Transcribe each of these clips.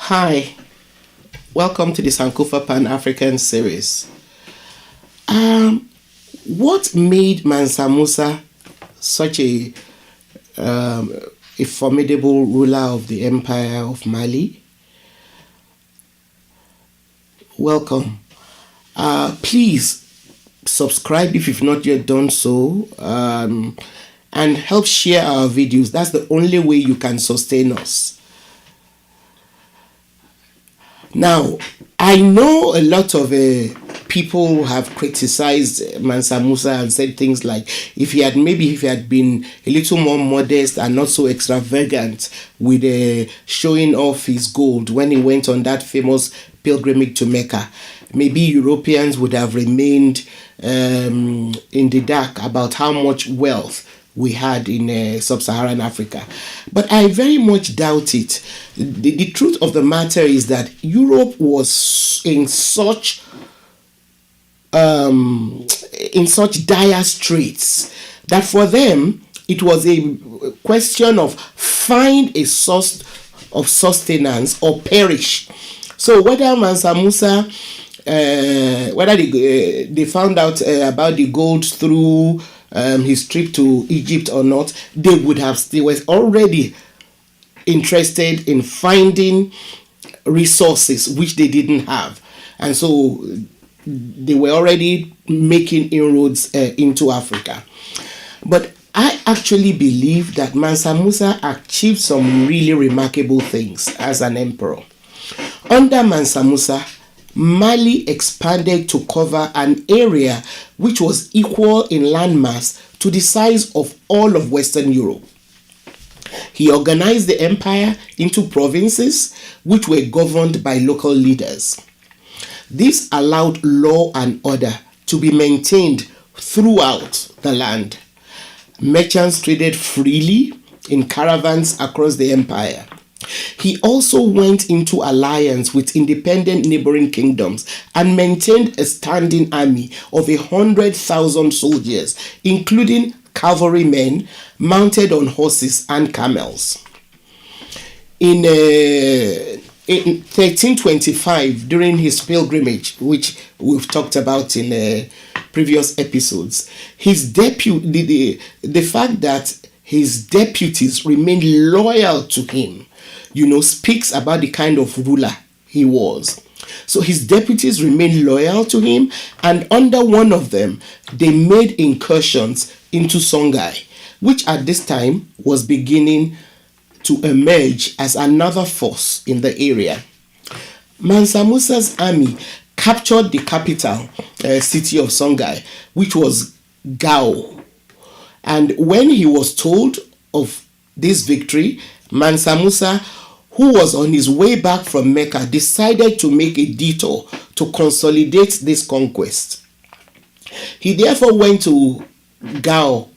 Hi, welcome to the Sankofa Pan-African series. What made Mansa Musa such a formidable ruler of the Empire of Mali? Welcome. Please subscribe if you've not yet done so, and help share our videos. That's the only way you can sustain us. Now, I know a lot of people have criticized Mansa Musa and said things like if he had been a little more modest and not so extravagant with showing off his gold when he went on that famous pilgrimage to Mecca, maybe Europeans would have remained in the dark about how much wealth we had in sub-Saharan Africa. But I very much doubt it. The truth of the matter is that Europe was in such dire straits that for them it was a question of find a source of sustenance or perish. So whether Mansa Musa, whether they found out about the gold through his trip to Egypt or not, they were already interested in finding resources which they didn't have, and so they were already making inroads into Africa. But I actually believe that Mansa Musa achieved some really remarkable things as an emperor. Under Mansa Musa, Mali expanded to cover an area which was equal in landmass to the size of all of Western Europe. He organized the empire into provinces which were governed by local leaders. This allowed law and order to be maintained throughout the land. Merchants traded freely in caravans across the empire. He also went into alliance with independent neighboring kingdoms and maintained a standing army of 100,000 soldiers, including cavalrymen mounted on horses and camels. In 1325, during his pilgrimage, which we've talked about in previous episodes, the fact that his deputies remained loyal to him, speaks about the kind of ruler he was. So his deputies remained loyal to him, and under one of them, they made incursions into Songhai, which at this time was beginning to emerge as another force in the area. Mansa Musa's army captured the capital city of Songhai, which was Gao. And when he was told of this victory, Mansa Musa, who was on his way back from Mecca, decided to make a detour to consolidate this conquest. He therefore went to Gao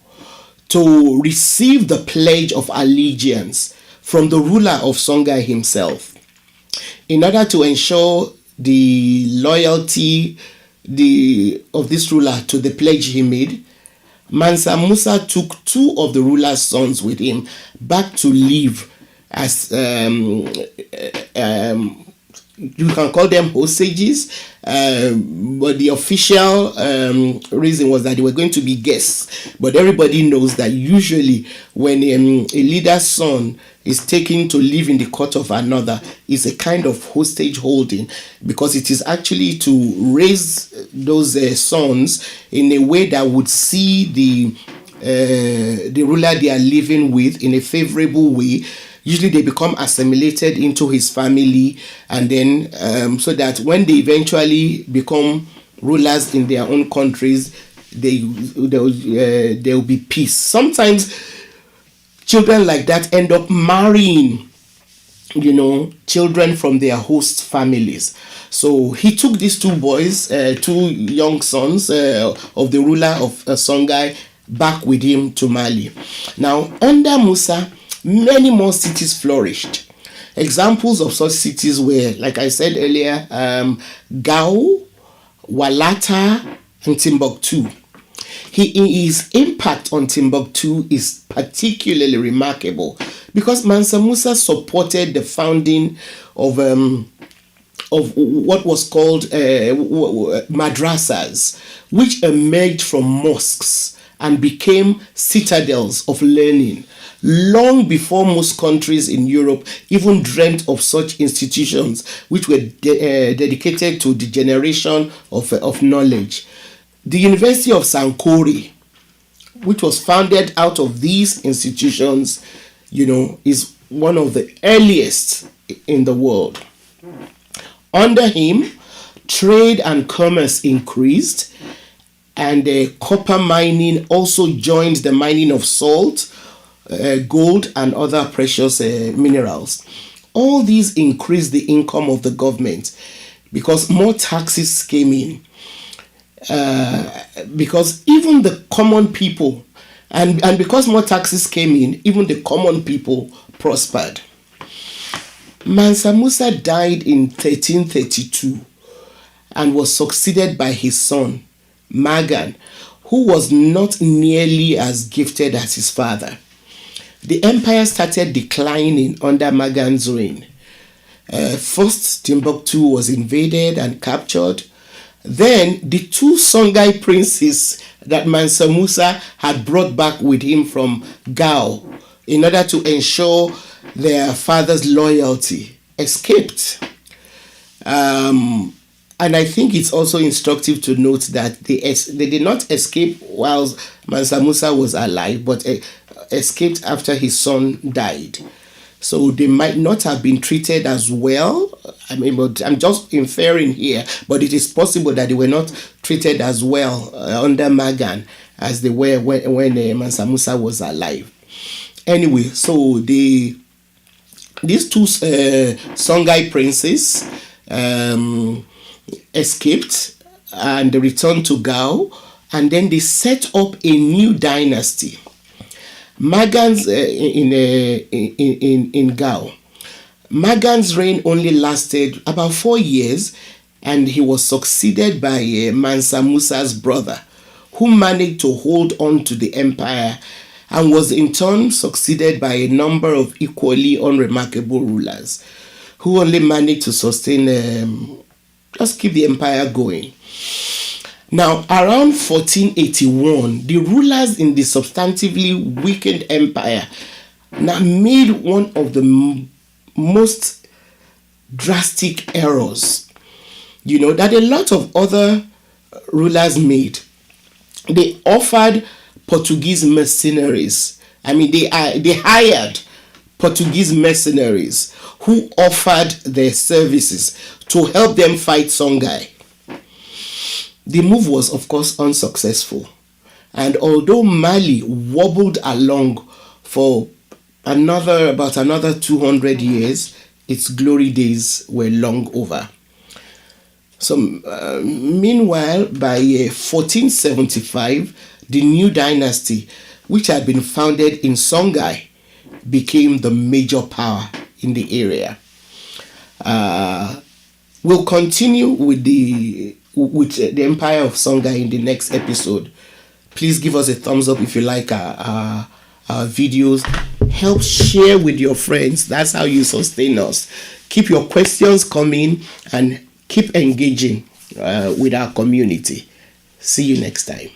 to receive the pledge of allegiance from the ruler of Songhai himself. In order to ensure the loyalty of this ruler to the pledge he made, Mansa Musa took two of the ruler's sons with him back to live as you can call them hostages, but the official reason was that they were going to be guests. But everybody knows that usually when a leader's son is taken to live in the court of another, it's a kind of hostage holding, because it is actually to raise those sons in a way that would see the ruler they are living with in a favorable way. Usually they become assimilated into his family, and then so that when they eventually become rulers in their own countries, there will be peace. Sometimes children like that end up marrying, children from their host families. So he took these two boys, two young sons of the ruler of Songhai, back with him to Mali. Now, under Musa, many more cities flourished. Examples of such cities were, like I said earlier, Gao, Walata, and Timbuktu. His impact on Timbuktu is particularly remarkable because Mansa Musa supported the founding of what was called madrasas, which emerged from mosques and became citadels of learning long before most countries in Europe even dreamt of such institutions, which were dedicated to the generation of knowledge. The University of Sankore, which was founded out of these institutions, is one of the earliest in the world. Under him, trade and commerce increased, and copper mining also joined the mining of salt, gold, and other precious minerals. All these increased the income of the government because more taxes came in. Because even the common people, and because more taxes came in, even the common people prospered. Mansa Musa died in 1332 and was succeeded by his son, Magan, who was not nearly as gifted as his father. The empire started declining under Magan's reign. First, Timbuktu was invaded and captured. Then, the two Songhai princes that Mansa Musa had brought back with him from Gao in order to ensure their father's loyalty escaped. And I think it's also instructive to note that they did not escape while Mansa Musa was alive, but escaped after his son died. So they might not have been treated as well. But I'm just inferring here, but it is possible that they were not treated as well under Magan as they were when Mansa Musa was alive. Anyway, so these two Songhai princes escaped and they returned to Gao, and then they set up a new dynasty. Magan's in Gao. Magan's reign only lasted about 4 years, and he was succeeded by Mansa Musa's brother, who managed to hold on to the empire and was in turn succeeded by a number of equally unremarkable rulers who only managed to sustain, just keep the empire going. Now, around 1481, the rulers in the substantively weakened empire now made one of the most drastic errors, that a lot of other rulers made. They offered Portuguese mercenaries. They hired Portuguese mercenaries who offered their services to help them fight Songhai. The move was, of course, unsuccessful. And although Mali wobbled along for about another 200 years, its glory days were long over. So, meanwhile, by 1475, the new dynasty, which had been founded in Songhai, became the major power in the area. We'll continue with the Empire of Songhai in the next episode. Please give us a thumbs up if you like our videos. Help share with your friends. That's how you sustain us. Keep your questions coming and keep engaging with our community. See you next time.